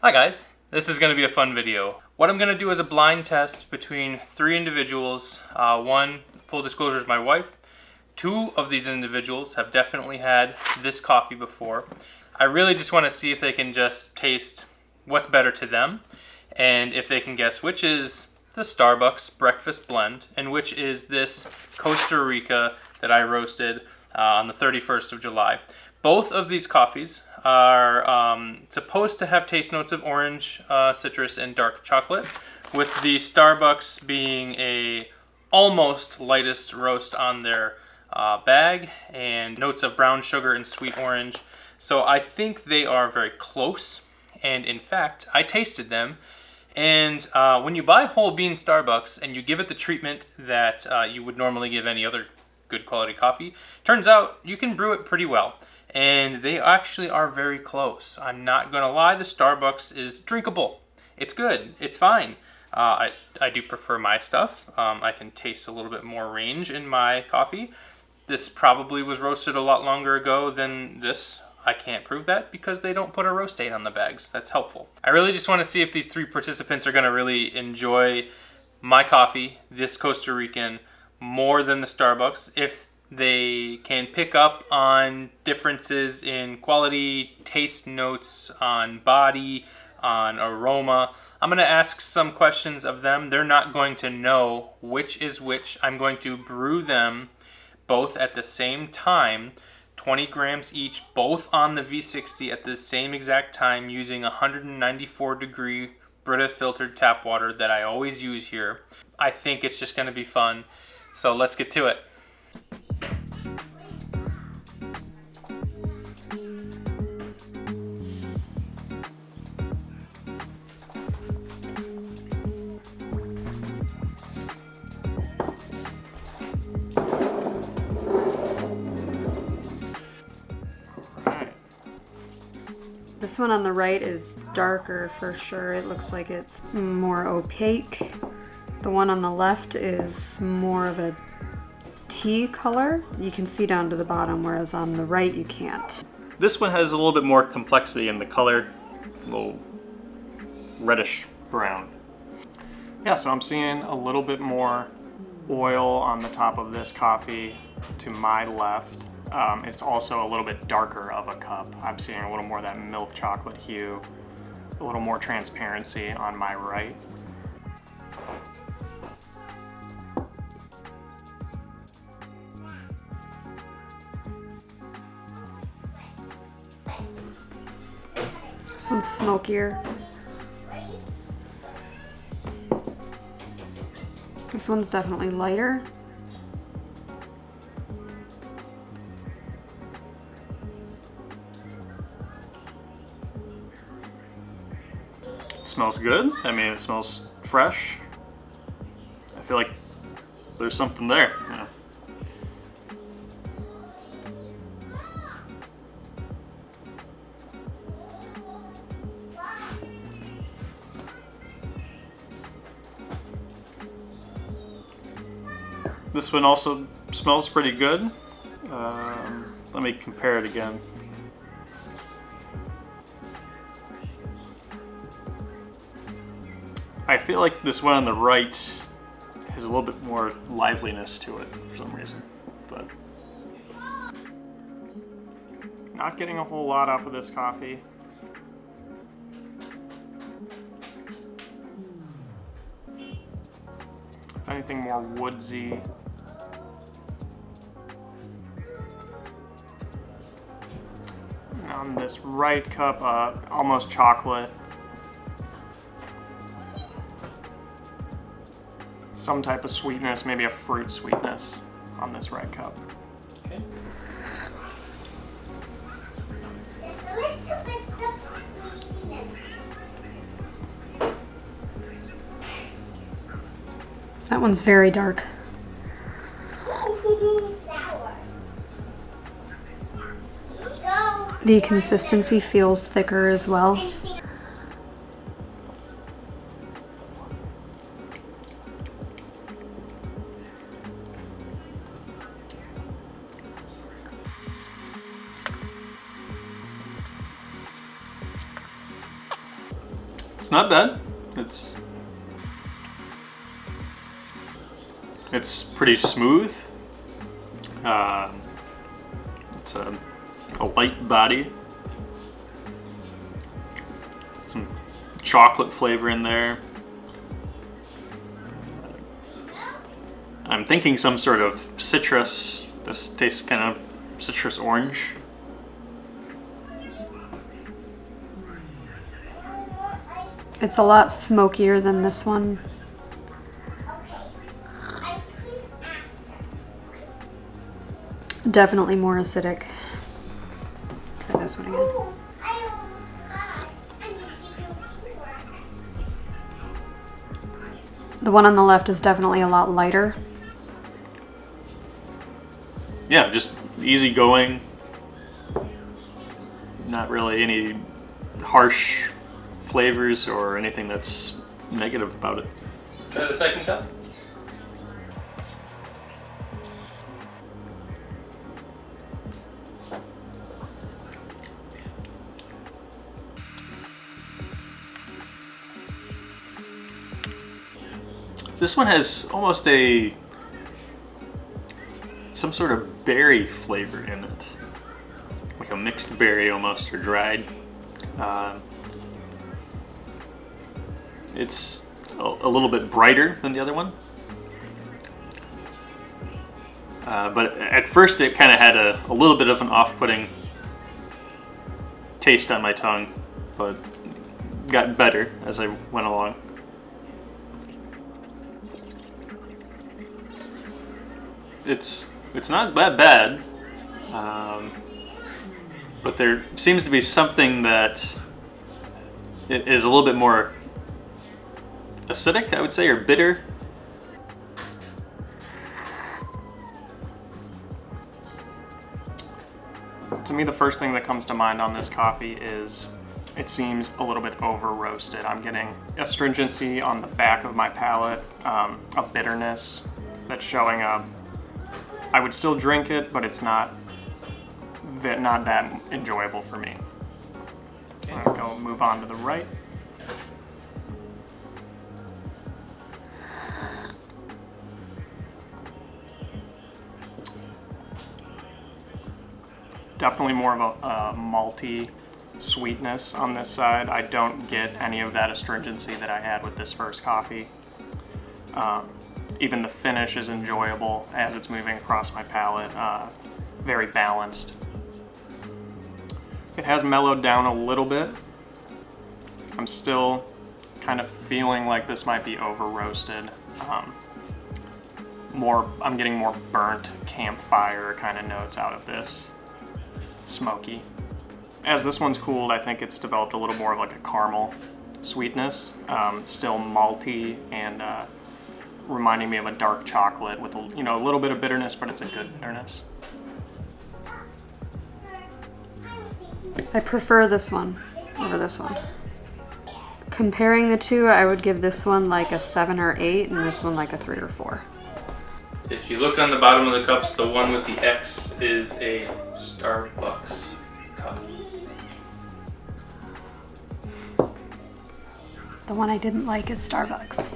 Hi guys, this is going to be a fun video. What I'm going to do is a blind test between three individuals. One, full disclosure, is my wife. Two of these individuals have definitely had this coffee before. I really just want to see if they can just taste what's better to them and if they can guess which is the Starbucks breakfast blend and which is this Costa Rica that I roasted on the 31st of July. Both of these coffees are supposed to have taste notes of orange, citrus, and dark chocolate, with the Starbucks being a almost lightest roast on their bag and notes of brown sugar and sweet orange. So I think they are very close, and in fact, I tasted them. And when you buy whole bean Starbucks and you give it the treatment that you would normally give any other good quality coffee, turns out you can brew it pretty well. And they actually are very close. I'm not gonna lie, the Starbucks is drinkable. It's good, it's fine. I do prefer my stuff. I can taste a little bit more range in my coffee. This probably was roasted a lot longer ago than this. I can't prove that because they don't put a roast date on the bags. That's helpful. I really just wanna see if these three participants are gonna really enjoy my coffee, this Costa Rican, more than the Starbucks. If they can pick up on differences in quality, taste notes, on body, on aroma. I'm going to ask some questions of them. They're not going to know which is which. I'm going to brew them both at the same time, 20 grams each, both on the V60 at the same exact time using 194 degree Brita filtered tap water that I always use here. I think it's just going to be fun. So let's get to it. This one on the right is darker for sure. It looks like it's more opaque. The one on the left is more of a tea color. You can see down to the bottom, whereas on the right you can't. This one has a little bit more complexity in the color, a little reddish brown. Yeah, so I'm seeing a little bit more oil on the top of this coffee to my left. It's also a little bit darker of a cup. I'm seeing a little more of that milk chocolate hue, a little more transparency on my right. This one's smokier. This one's definitely lighter. Smells good. I mean, it smells fresh. I feel like there's something there. Yeah. This one also smells pretty good. Let me compare it again. I feel like this one on the right has a little bit more liveliness to it for some reason, but not getting a whole lot off of this coffee. If anything, more woodsy. On this right cup, almost chocolate. Some type of sweetness, maybe a fruit sweetness on this right cup. Okay. That one's very dark. The consistency feels thicker as well. not bad. It's pretty smooth. It's a light body. Some chocolate flavor in there. I'm thinking some sort of citrus. This tastes kind of citrus orange. It's a lot smokier than this one. Definitely more acidic. Try this one again. The one on the left is definitely a lot lighter. Yeah, just easy going. Not really any harsh flavors or anything that's negative about it. Try the second cup. This one has almost some sort of berry flavor in it, like a mixed berry almost, or dried. It's a little bit brighter than the other one, but at first it kind of had a little bit of an off-putting taste on my tongue, but got better as I went along. It's not that bad, but there seems to be something that is a little bit more acidic, I would say, or bitter. To me, the first thing that comes to mind on this coffee is it seems a little bit over roasted. I'm getting astringency on the back of my palate, a bitterness that's showing up. I would still drink it, but it's not that enjoyable for me. I'm gonna go move on to the right. Definitely more of a malty sweetness on this side. I don't get any of that astringency that I had with this first coffee. Even the finish is enjoyable as it's moving across my palate. Very balanced. It has mellowed down a little bit. I'm still kind of feeling like this might be over roasted. I'm getting more burnt campfire kind of notes out of this. Smoky. As this one's cooled, I think it's developed a little more of like a caramel sweetness. Still malty and reminding me of a dark chocolate with a little bit of bitterness, but it's a good bitterness. I prefer this one over this one. Comparing the two, I would give this one like a 7 or 8 and this one like a 3 or 4. If you look on the bottom of the cups, the one with the X is a Starbucks cup. The one I didn't like is Starbucks.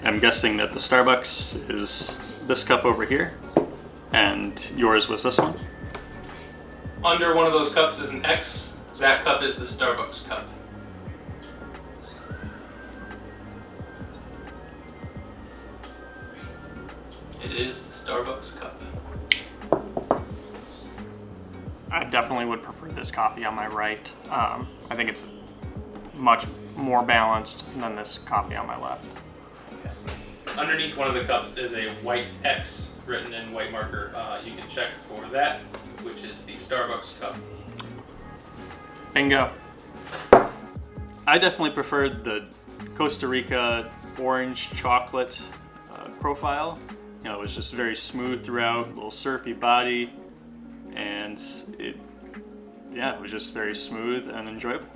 I'm guessing that the Starbucks is this cup over here, and yours was this one? Under one of those cups is an X. That cup is the Starbucks cup. It is the Starbucks cup. I definitely would prefer this coffee on my right. I think it's much more balanced than this coffee on my left. Okay. Underneath one of the cups is a white X written in white marker. You can check for that, which is the Starbucks cup. Bingo. I definitely preferred the Costa Rica orange chocolate profile. It was just very smooth throughout, a little syrupy body, and it was just very smooth and enjoyable.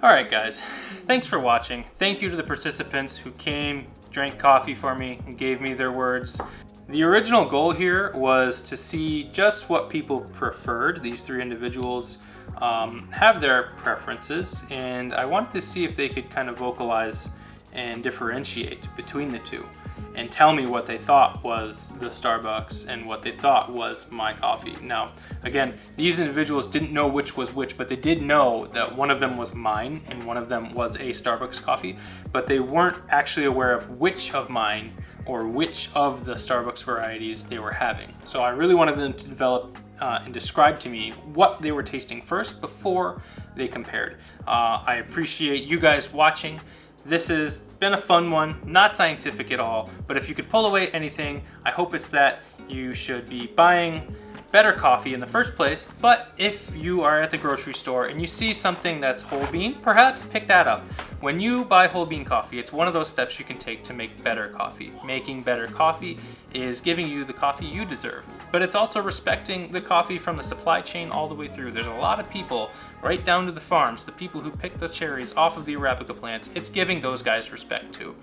Alright guys, thanks for watching. Thank you to the participants who came, drank coffee for me, and gave me their words. The original goal here was to see just what people preferred. These 3 individuals have their preferences, and I wanted to see if they could kind of vocalize and differentiate between the two and tell me what they thought was the Starbucks and what they thought was my coffee. Now, again, these individuals didn't know which was which, but they did know that one of them was mine and one of them was a Starbucks coffee, but they weren't actually aware of which of mine or which of the Starbucks varieties they were having. So I really wanted them to develop and describe to me what they were tasting first before they compared. I appreciate you guys watching. This has been a fun one, not scientific at all, but if you could pull away anything, I hope it's that you should be buying better coffee in the first place. But if you are at the grocery store and you see something that's whole bean, perhaps pick that up. When you buy whole bean coffee, it's one of those steps you can take to make better coffee. Making better coffee is giving you the coffee you deserve, but it's also respecting the coffee from the supply chain all the way through. There's a lot of people right down to the farms, the people who pick the cherries off of the Arabica plants. It's giving those guys respect too.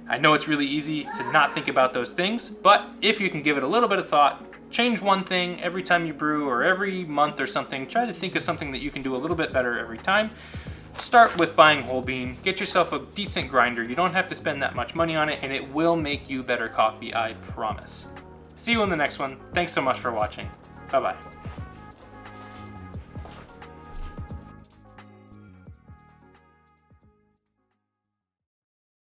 I know it's really easy to not think about those things, but if you can give it a little bit of thought, change one thing every time you brew or every month or something, try to think of something that you can do a little bit better every time. Start with buying whole bean, get yourself a decent grinder. You don't have to spend that much money on it, and it will make you better coffee, I promise. See you in the next one. Thanks so much for watching. Bye-bye.